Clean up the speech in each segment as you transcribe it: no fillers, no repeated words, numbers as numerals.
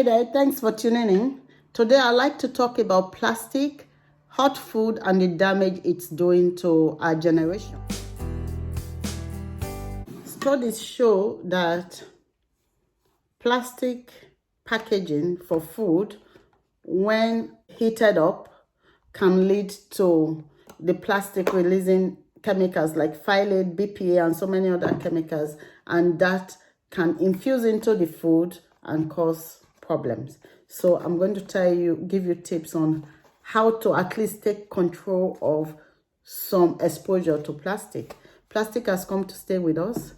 Hi there, thanks for tuning in. Today I'd like to talk about plastic, hot food, and the damage it's doing to our generation. Studies show that plastic packaging for food, when heated up, can lead to the plastic releasing chemicals like phthalate, BPA, and so many other chemicals, and that can infuse into the food and cause problems. So I'm going to give you tips on how to at least take control of some exposure to plastic. Plastic has come to stay with us.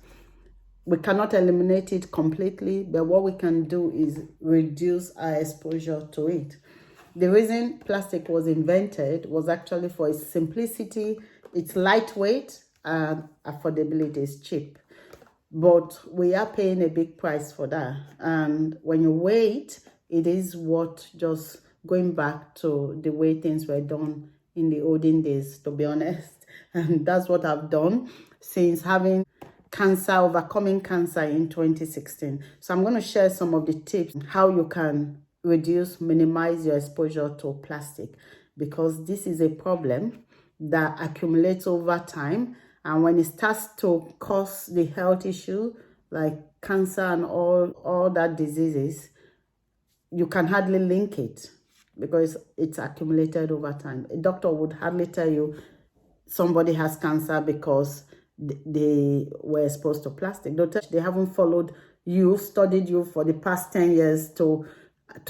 We cannot eliminate it completely, but what we can do is reduce our exposure to it. The reason plastic was invented was actually for its simplicity, it's lightweight, and affordability is cheap. But we are paying a big price for that. And when you weigh it is what just going back to the way things were done in the olden days, to be honest. And that's what I've done since having overcoming cancer in 2016. So I'm going to share some of the tips how you can minimize your exposure to plastic, because this is a problem that accumulates over time, and when it starts to cause the health issue like cancer and all that diseases, you can hardly link it because it's accumulated over time. A doctor would hardly tell you somebody has cancer because they were exposed to plastic. They haven't followed you, studied you for the past 10 years to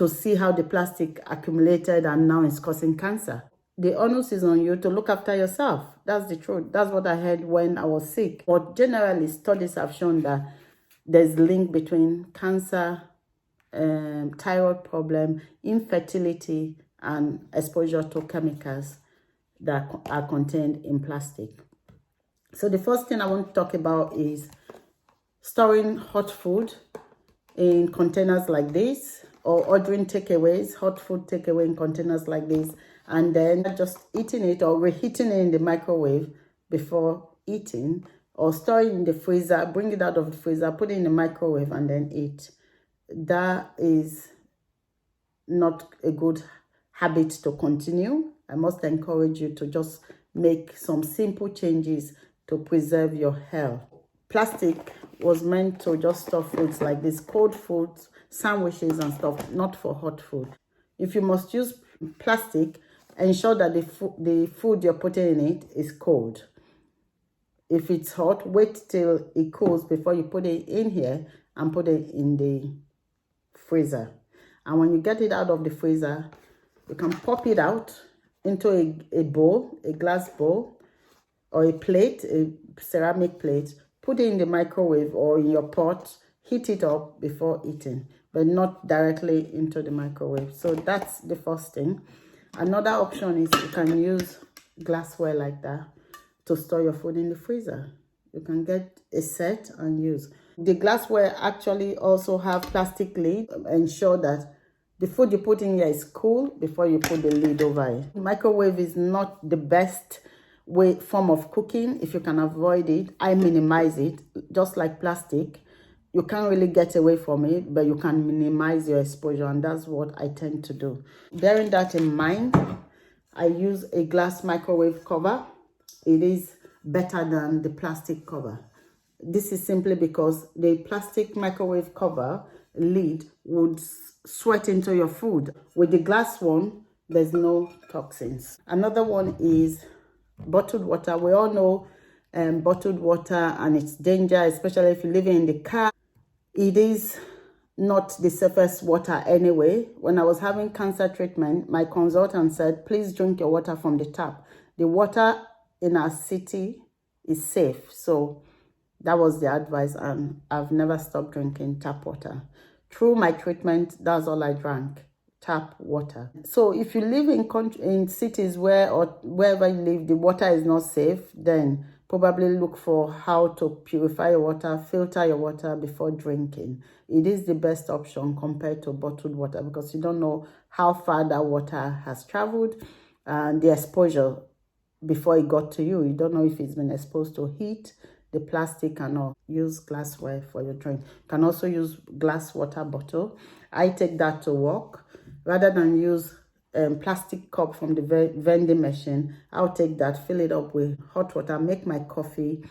see how the plastic accumulated and now it's causing cancer. The onus is on you to look after yourself. That's the truth. That's what I heard when I was sick. But generally, studies have shown that there's a link between cancer, thyroid problem, infertility, and exposure to chemicals that are contained in plastic. So the first thing I want to talk about is storing hot food in containers like this, or ordering takeaways, hot food takeaway in containers like this, and then just eating it or reheating it in the microwave before eating, or storing in the freezer, bring it out of the freezer, put it in the microwave, and then eat. That is not a good habit to continue. I must encourage you to just make some simple changes to preserve your health. Plastic was meant to just store foods like this, cold foods, sandwiches and stuff, not for hot food. If you must use plastic, ensure that the food you're putting in it is cold. If it's hot, wait till it cools before you put it in here and put it in the freezer. And when you get it out of the freezer, you can pop it out into a bowl, a glass bowl, or a plate, a ceramic plate. Put it in the microwave or in your pot, heat it up before eating, but not directly into the microwave. So that's the first thing. Another option is you can use glassware like that to store your food in the freezer. You can get a set and use. The glassware actually also have plastic lid. Ensure that the food you put in here is cool before you put the lid over it. Microwave is not the best form of cooking. If you can avoid it, I minimize it. Just like plastic, you can't really get away from it, but you can minimize your exposure, and that's what I tend to do. Bearing that in mind, I use a glass microwave cover. It is better than the plastic cover. This is simply because the plastic microwave cover lid would sweat into your food. With the glass one, there's no toxins. Another one is bottled water. We all know bottled water and its danger, especially if you're living in the car. It is not the safest water anyway. When I was having cancer treatment, my consultant said, please drink your water from the tap. The water in our city is safe. So that was the advice, and I've never stopped drinking tap water. Through my treatment, that's all I drank, tap water. So if you live in cities or wherever you live, the water is not safe, then probably look for how to purify your water, filter your water before drinking. It is the best option compared to bottled water, because you don't know how far that water has traveled and the exposure before it got to you. You don't know if it's been exposed to heat, the plastic and all. Use glassware for your drink. You can also use glass water bottle. I take that to work rather than use plastic cup from the vending machine. I'll take that, fill it up with hot water, make my coffee.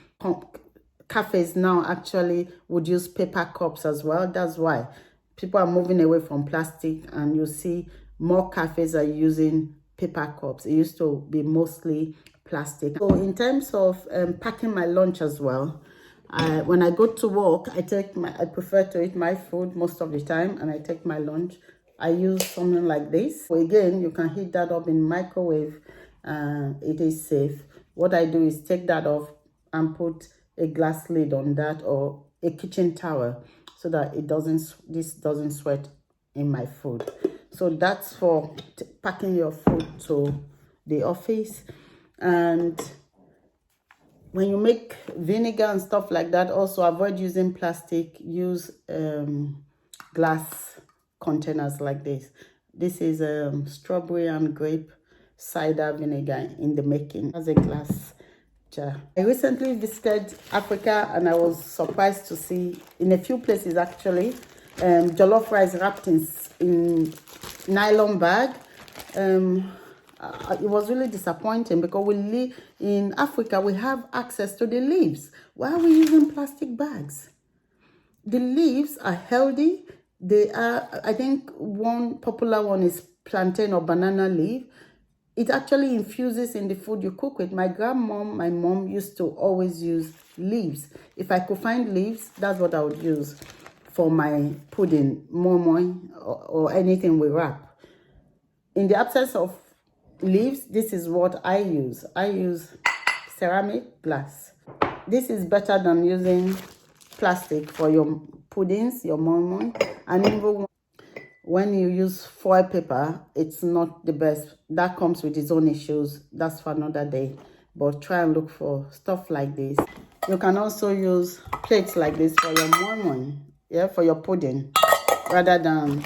Cafes now actually would use paper cups as well. That's why people are moving away from plastic, and you see more cafes are using paper cups. It used to be mostly plastic. So in terms of packing my lunch as well, when I go to work, I prefer to eat my food most of the time, and I take my lunch. I use something like this. So again, you can heat that up in microwave. It is safe. What I do is take that off and put a glass lid on that, or a kitchen towel, so that this doesn't sweat in my food. So that's for packing your food to the office. And when you make vinegar and stuff like that, also avoid using plastic. Use glass containers like this. This is strawberry and grape cider vinegar in the making. As a glass jar. I recently visited Africa, and I was surprised to see in a few places actually jollof rice wrapped in nylon bag. It was really disappointing, because we live in Africa, we have access to the leaves. Why are we using plastic bags? The leaves are healthy. They are, I think one popular one is plantain or banana leaf. It actually infuses in the food you cook with. My mom used to always use leaves. If I could find leaves, that's what I would use for my pudding, moi or anything we wrap. In the absence of leaves, this is what I use. I use ceramic glass. This is better than using plastic for your puddings, your moi, and even when you use foil paper, it's not the best. That comes with its own issues. That's for another day. But try and look for stuff like this. You can also use plates like this for your moi, yeah, for your pudding, rather than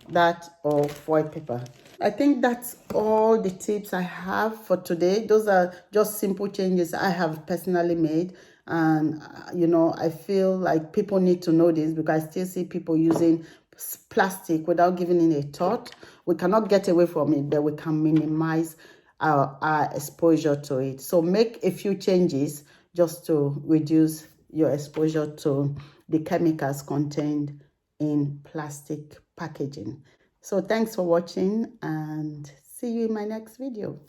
that or foil paper. I think that's all the tips I have for today. Those are just simple changes I have personally made. And, you know, I feel like people need to know this, because I still see people using plastic without giving it a thought. We cannot get away from it, but we can minimize our exposure to it. So make a few changes just to reduce your exposure to the chemicals contained in plastic packaging. So thanks for watching, and see you in my next video.